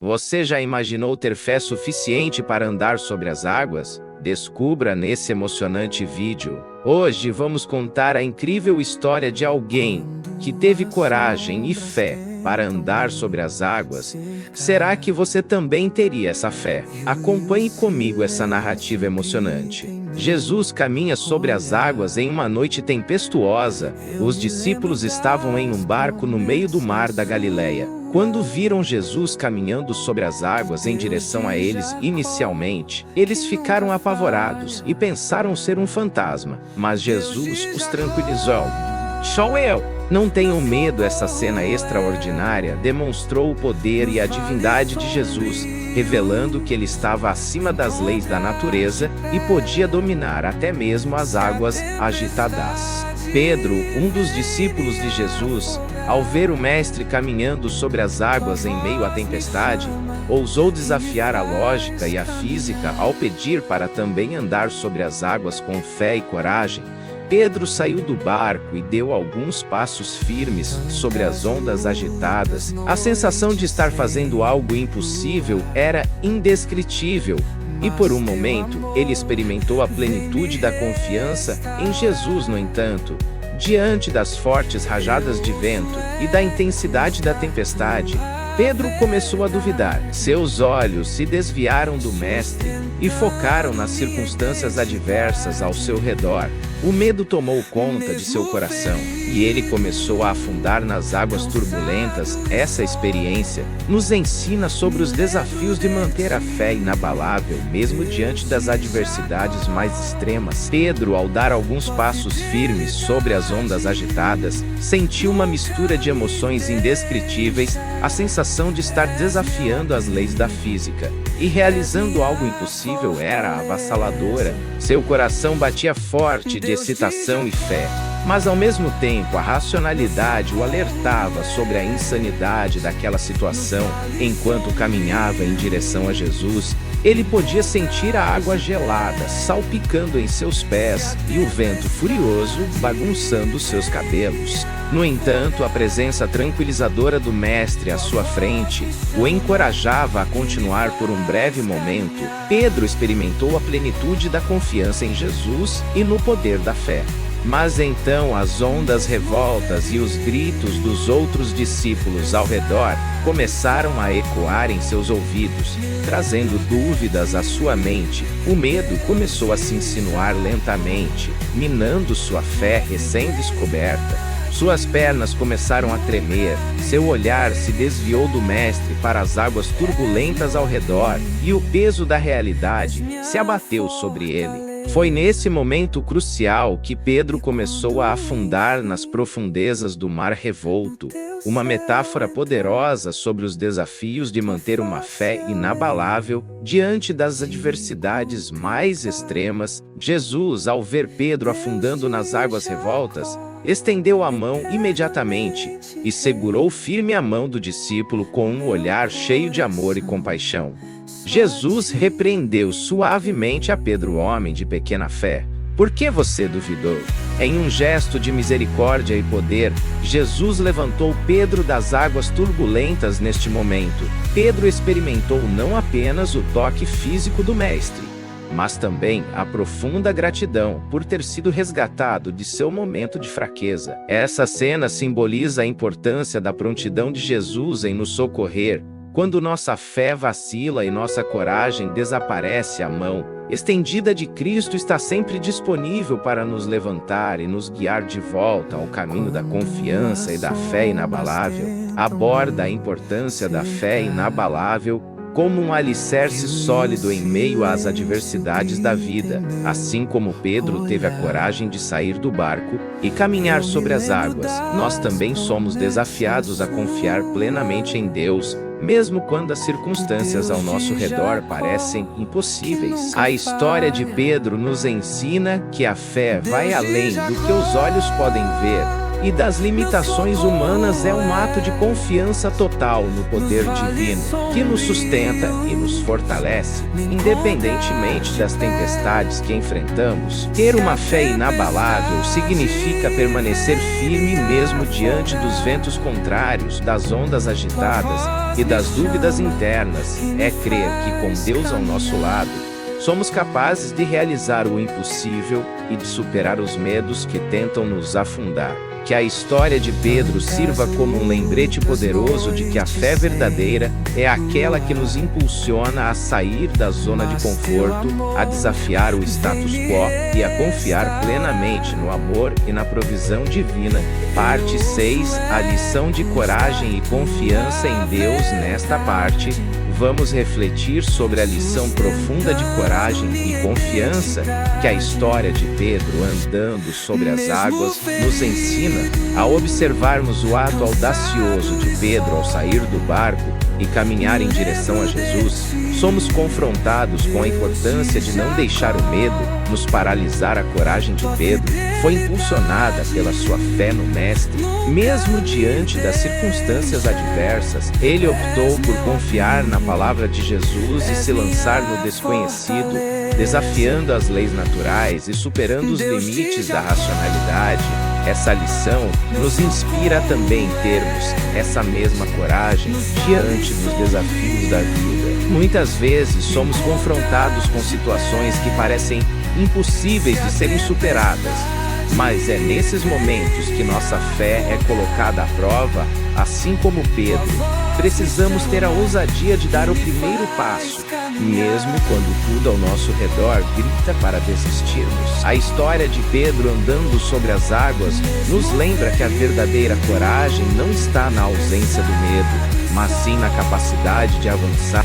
Você já imaginou ter fé suficiente para andar sobre as águas? Descubra nesse emocionante vídeo. Hoje vamos contar a incrível história de alguém que teve coragem e fé para andar sobre as águas. Será que você também teria essa fé? Acompanhe comigo essa narrativa emocionante. Jesus caminha sobre as águas em uma noite tempestuosa. Os discípulos estavam em um barco no meio do mar da Galileia. Quando viram Jesus caminhando sobre as águas em direção a eles inicialmente, eles ficaram apavorados e pensaram ser um fantasma. Mas Jesus os tranquilizou. Sou eu! Não tenham medo. Essa cena extraordinária demonstrou o poder e a divindade de Jesus, revelando que ele estava acima das leis da natureza e podia dominar até mesmo as águas agitadas. Pedro, um dos discípulos de Jesus, ao ver o mestre caminhando sobre as águas em meio à tempestade, ousou desafiar a lógica e a física ao pedir para também andar sobre as águas com fé e coragem. Pedro saiu do barco e deu alguns passos firmes sobre as ondas agitadas. A sensação de estar fazendo algo impossível era indescritível. E por um momento, ele experimentou a plenitude da confiança em Jesus. No entanto, diante das fortes rajadas de vento e da intensidade da tempestade, Pedro começou a duvidar. Seus olhos se desviaram do mestre e focaram nas circunstâncias adversas ao seu redor. O medo tomou conta de seu coração e ele começou a afundar nas águas turbulentas. Essa experiência nos ensina sobre os desafios de manter a fé inabalável, mesmo diante das adversidades mais extremas. Pedro, ao dar alguns passos firmes sobre as ondas agitadas, sentiu uma mistura de emoções indescritíveis, a sensação de estar desafiando as leis da física e realizando algo impossível era avassaladora. Seu coração batia forte de excitação e fé, mas ao mesmo tempo a racionalidade o alertava sobre a insanidade daquela situação. Enquanto caminhava em direção a Jesus, ele podia sentir a água gelada salpicando em seus pés e o vento furioso bagunçando seus cabelos. No entanto, a presença tranquilizadora do mestre à sua frente o encorajava a continuar por um breve momento. Pedro experimentou a plenitude da confiança em Jesus e no poder da fé. Mas então as ondas revoltas e os gritos dos outros discípulos ao redor começaram a ecoar em seus ouvidos, trazendo dúvidas à sua mente. O medo começou a se insinuar lentamente, minando sua fé recém-descoberta. Suas pernas começaram a tremer, seu olhar se desviou do mestre para as águas turbulentas ao redor, e o peso da realidade se abateu sobre ele. Foi nesse momento crucial que Pedro começou a afundar nas profundezas do mar revolto, uma metáfora poderosa sobre os desafios de manter uma fé inabalável diante das adversidades mais extremas. Jesus, ao ver Pedro afundando nas águas revoltas, estendeu a mão imediatamente e segurou firme a mão do discípulo com um olhar cheio de amor e compaixão. Jesus repreendeu suavemente a Pedro, homem de pequena fé. Por que você duvidou? Em um gesto de misericórdia e poder, Jesus levantou Pedro das águas turbulentas. Neste momento, Pedro experimentou não apenas o toque físico do mestre, mas também a profunda gratidão por ter sido resgatado de seu momento de fraqueza. Essa cena simboliza a importância da prontidão de Jesus em nos socorrer. Quando nossa fé vacila e nossa coragem desaparece, a mão estendida de Cristo está sempre disponível para nos levantar e nos guiar de volta ao caminho da confiança e da fé inabalável. Aborda a importância da fé inabalável como um alicerce sólido em meio às adversidades da vida. Assim como Pedro teve a coragem de sair do barco e caminhar sobre as águas, nós também somos desafiados a confiar plenamente em Deus, mesmo quando as circunstâncias ao nosso redor parecem impossíveis. A história de Pedro nos ensina que a fé vai além do que os olhos podem ver e das limitações humanas. É um ato de confiança total no poder divino, que nos sustenta e nos fortalece, independentemente das tempestades que enfrentamos. Ter uma fé inabalável significa permanecer firme mesmo diante dos ventos contrários, das ondas agitadas e das dúvidas internas, é crer que com Deus ao nosso lado, somos capazes de realizar o impossível e de superar os medos que tentam nos afundar. Que a história de Pedro sirva como um lembrete poderoso de que a fé verdadeira é aquela que nos impulsiona a sair da zona de conforto, a desafiar o status quo e a confiar plenamente no amor e na provisão divina. Parte 6. A lição de coragem e confiança em Deus. Nesta parte, vamos refletir sobre a lição profunda de coragem e confiança que a história de Pedro andando sobre as águas nos ensina. Ao observarmos o ato audacioso de Pedro ao sair do barco e caminhar em direção a Jesus, somos confrontados com a importância de não deixar o medo nos paralisar. A coragem de Pedro foi impulsionada pela sua fé no Mestre. Mesmo diante das circunstâncias adversas, ele optou por confiar na palavra de Jesus e se lançar no desconhecido, desafiando as leis naturais e superando os limites da racionalidade. Essa lição nos inspira a também termos essa mesma coragem diante dos desafios da vida. Muitas vezes somos confrontados com situações que parecem impossíveis de serem superadas, mas é nesses momentos que nossa fé é colocada à prova. Assim como Pedro, precisamos ter a ousadia de dar o primeiro passo, mesmo quando tudo ao nosso redor grita para desistirmos. A história de Pedro andando sobre as águas nos lembra que a verdadeira coragem não está na ausência do medo, mas sim na capacidade de avançar